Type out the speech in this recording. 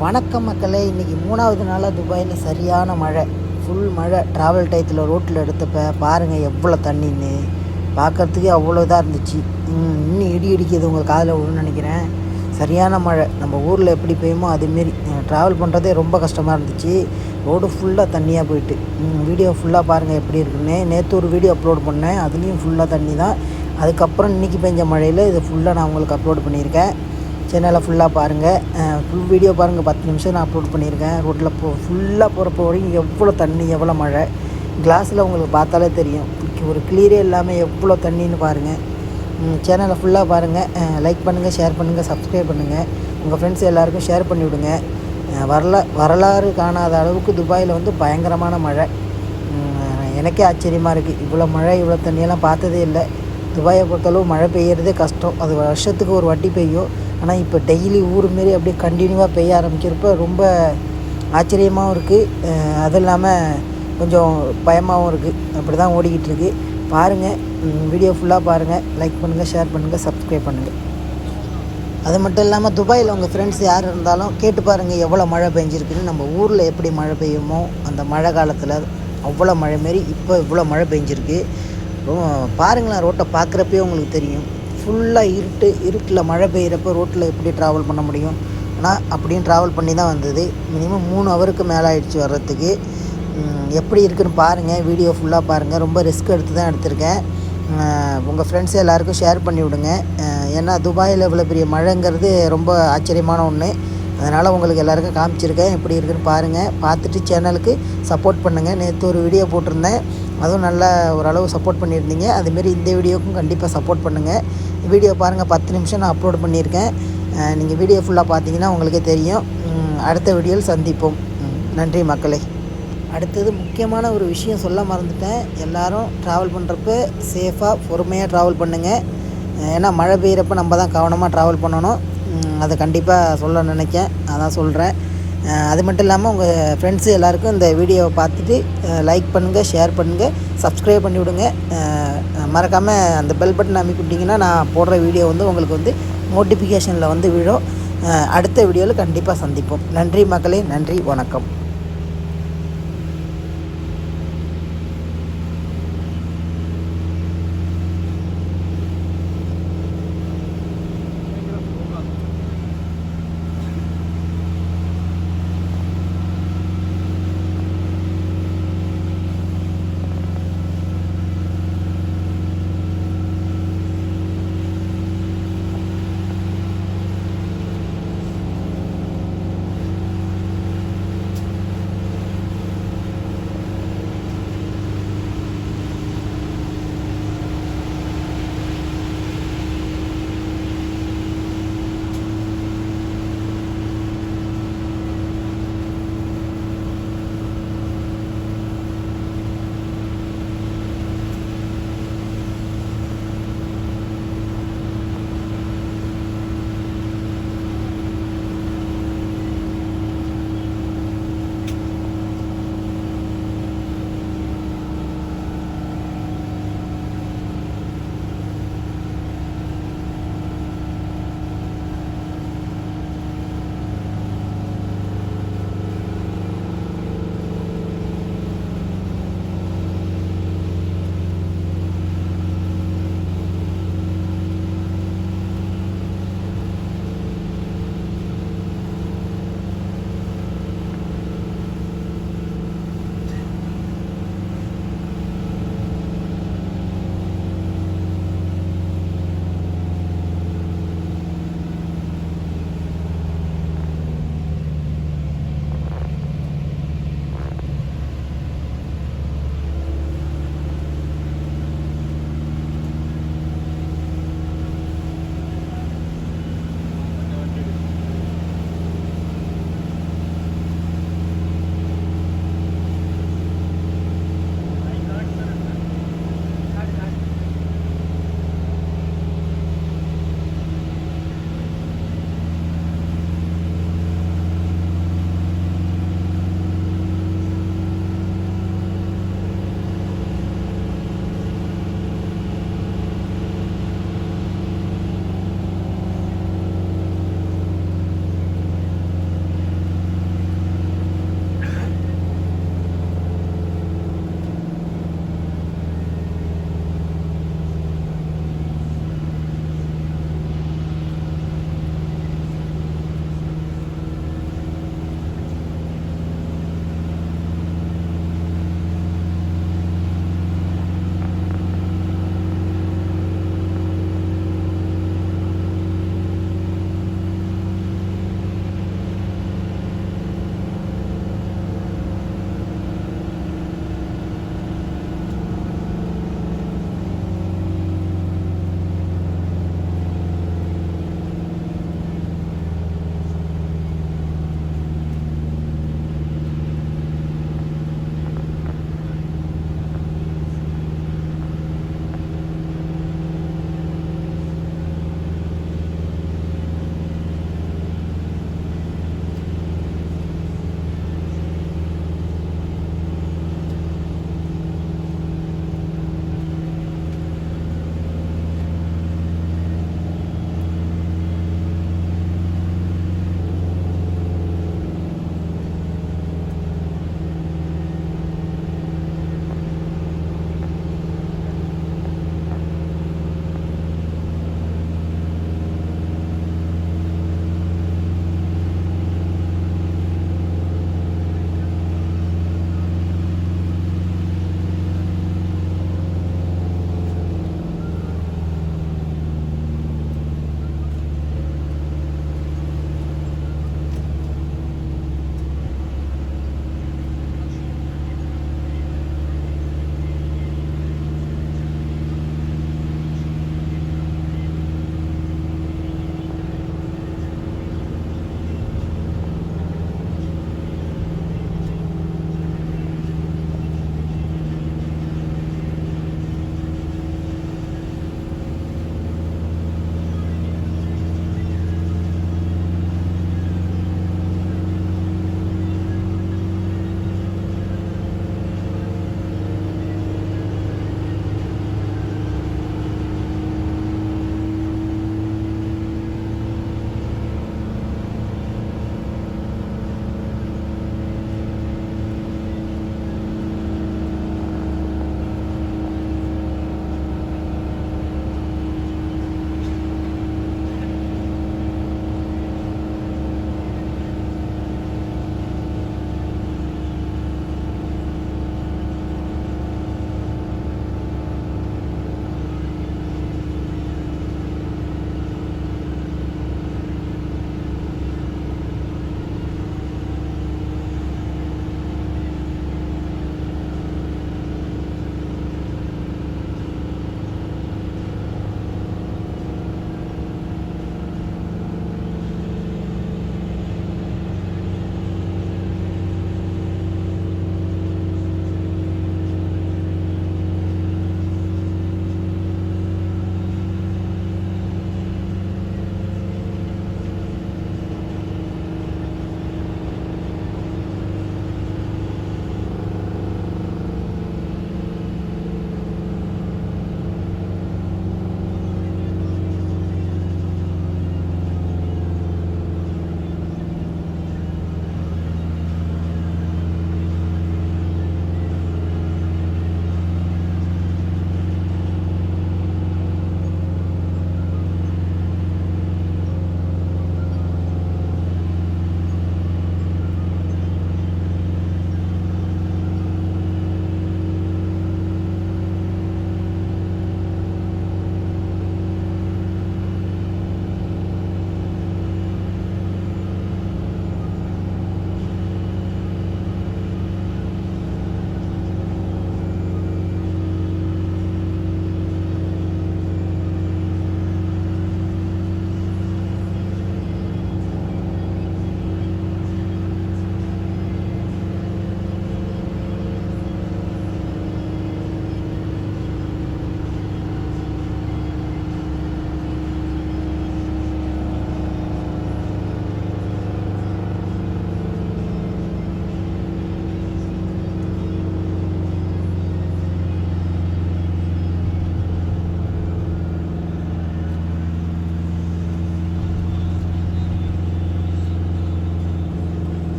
வணக்கம் மக்களே. இன்றைக்கி 3வது நாளாக துபாயில் சரியான மழை, ஃபுல் மழை. ட்ராவல் டயத்தில் ரோட்டில் எடுத்தப்போ பாருங்கள் எவ்வளோ தண்ணின்னு. பார்க்குறதுக்கே அவ்வளோ இதாக இருந்துச்சு. இன்னும் இடி இடிக்கிறது உங்கள் காதில் விழுன்னு நினைக்கிறேன். சரியான மழை. நம்ம ஊரில் எப்படி பெய்யுமோ அதுமாரி ட்ராவல் பண்ணுறதே ரொம்ப கஷ்டமாக இருந்துச்சு. ரோடு ஃபுல்லாக தண்ணியாக போயிட்டு. வீடியோ ஃபுல்லாக பாருங்கள் எப்படி இருக்குன்னு. நேற்று ஒரு வீடியோ அப்லோட் பண்ணேன், அதுலேயும் ஃபுல்லாக தண்ணி தான். அதுக்கப்புறம் இன்றைக்கி பெஞ்ச மழையில் இது ஃபுல்லாக நான் உங்களுக்கு அப்லோட் பண்ணியிருக்கேன். சேனலை ஃபுல்லாக பாருங்கள், ஃபுல் வீடியோ பாருங்கள். 10 நிமிஷம் நான் அப்லோட் பண்ணியிருக்கேன். ரோட்டில் ஃபுல்லாக போகிறப்போ வரைக்கும் எவ்வளோ தண்ணி, எவ்வளோ மழை. கிளாஸில் உங்களுக்கு பார்த்தாலே தெரியும், ஒரு கிளியரே இல்லாமல் எவ்வளோ தண்ணின்னு பாருங்கள். சேனலை ஃபுல்லாக பாருங்கள். லைக் பண்ணுங்கள், ஷேர் பண்ணுங்கள், சப்ஸ்கிரைப் பண்ணுங்கள். உங்கள் ஃப்ரெண்ட்ஸ் எல்லாேருக்கும் ஷேர் பண்ணிவிடுங்க. வரலாறு காணாத அளவுக்கு துபாயில் வந்து பயங்கரமான மழை. எனக்கே ஆச்சரியமாக இருக்குது. இவ்வளோ மழை, இவ்வளோ தண்ணியெல்லாம் பார்த்ததே இல்லை. துபாயை பொறுத்தளவு மழை பெய்யறதே கஷ்டம். அது வருஷத்துக்கு ஒரு வாட்டி பெய்யும். ஆனால் இப்போ டெய்லி ஊர் மாரி அப்படியே கண்டினியூவாக பெய்ய ஆரம்பிக்கிறப்ப ரொம்ப ஆச்சரியமாகவும் இருக்குது. அதுவும் இல்லாமல் கொஞ்சம் பயமாகவும் இருக்குது. அப்படி தான் ஓடிக்கிட்டு இருக்குது. பாருங்கள், வீடியோ ஃபுல்லாக பாருங்கள். லைக் பண்ணுங்கள், ஷேர் பண்ணுங்கள், சப்ஸ்கிரைப் பண்ணுங்கள். அது மட்டும் இல்லாமல் துபாயில் உங்கள் ஃப்ரெண்ட்ஸ் யார் இருந்தாலும் கேட்டு பாருங்கள் எவ்வளோ மழை பெஞ்சிருக்குன்னு. நம்ம ஊரில் எப்படி மழை பெய்யுமோ அந்த மழை காலத்தில் அவ்வளோ மழை மாரி இப்போ இவ்வளோ மழை பெஞ்சிருக்கு. பாருங்களேன், ரோட்டை பார்க்குறப்பே உங்களுக்கு தெரியும். ஃபுல்லாக இருட்டில் மழை பெய்கிறப்ப ரோட்டில் எப்படி ட்ராவல் பண்ண முடியும்? ஆனால் அப்படியும் ட்ராவல் பண்ணி தான் வந்தது. மினிமம் 3 ஹவருக்கு மேலே ஆகிடுச்சு வர்றதுக்கு. எப்படி இருக்குதுன்னு பாருங்கள், வீடியோ ஃபுல்லாக பாருங்கள். ரொம்ப ரிஸ்க் எடுத்து தான் எடுத்திருக்கேன். உங்கள் ஃப்ரெண்ட்ஸ் எல்லாேருக்கும் ஷேர் பண்ணி விடுங்க. ஏன்னா துபாயில் இவ்வளோ பெரிய மழைங்கிறது ரொம்ப ஆச்சரியமான ஒன்று. அதனால் உங்களுக்கு எல்லாேருக்கும் காமிச்சிருக்கேன். எப்படி இருக்குதுன்னு பாருங்கள். பார்த்துட்டு சேனலுக்கு சப்போர்ட் பண்ணுங்கள். நேற்று ஒரு வீடியோ போட்டிருந்தேன், அதுவும் நல்லா ஓரளவு சப்போர்ட் பண்ணியிருந்தீங்க. அதுமாரி இந்த வீடியோவுக்கும் கண்டிப்பாக சப்போர்ட் பண்ணுங்கள். வீடியோ பாருங்கள், 10 நிமிஷம் நான் அப்லோட் பண்ணியிருக்கேன். நீங்கள் வீடியோ ஃபுல்லாக பார்த்தீங்கன்னா உங்களுக்கே தெரியும். அடுத்த வீடியோவில் சந்திப்போம். நன்றி மக்களே. அடுத்தது முக்கியமான ஒரு விஷயம் சொல்ல மறந்துட்டேன். எல்லோரும் ட்ராவல் பண்ணுறப்ப சேஃபாக பொறுமையாக ட்ராவல் பண்ணுங்கள். ஏன்னா மழை பெய்கிறப்ப நம்ம தான் கவனமாக ட்ராவல் பண்ணணும். அதை கண்டிப்பாக சொல்ல நினைக்கேன், அதான் சொல்கிறேன். அது மட்டும் இல்லாமல் உங்கள் ஃப்ரெண்ட்ஸு எல்லாேருக்கும் இந்த வீடியோவை பார்த்துட்டு லைக் பண்ணுங்கள், ஷேர் பண்ணுங்கள், சப்ஸ்கிரைப் பண்ணி விடுங்க. மறக்காமல் அந்த பெல் பட்டன் அமைக்கி விட்டிங்கன்னா நான் போடுற வீடியோ வந்து உங்களுக்கு வந்து நோட்டிஃபிகேஷனில் வந்து விழும். அடுத்த வீடியோவில் கண்டிப்பாக சந்திப்போம். நன்றி மக்களே, நன்றி, வணக்கம்.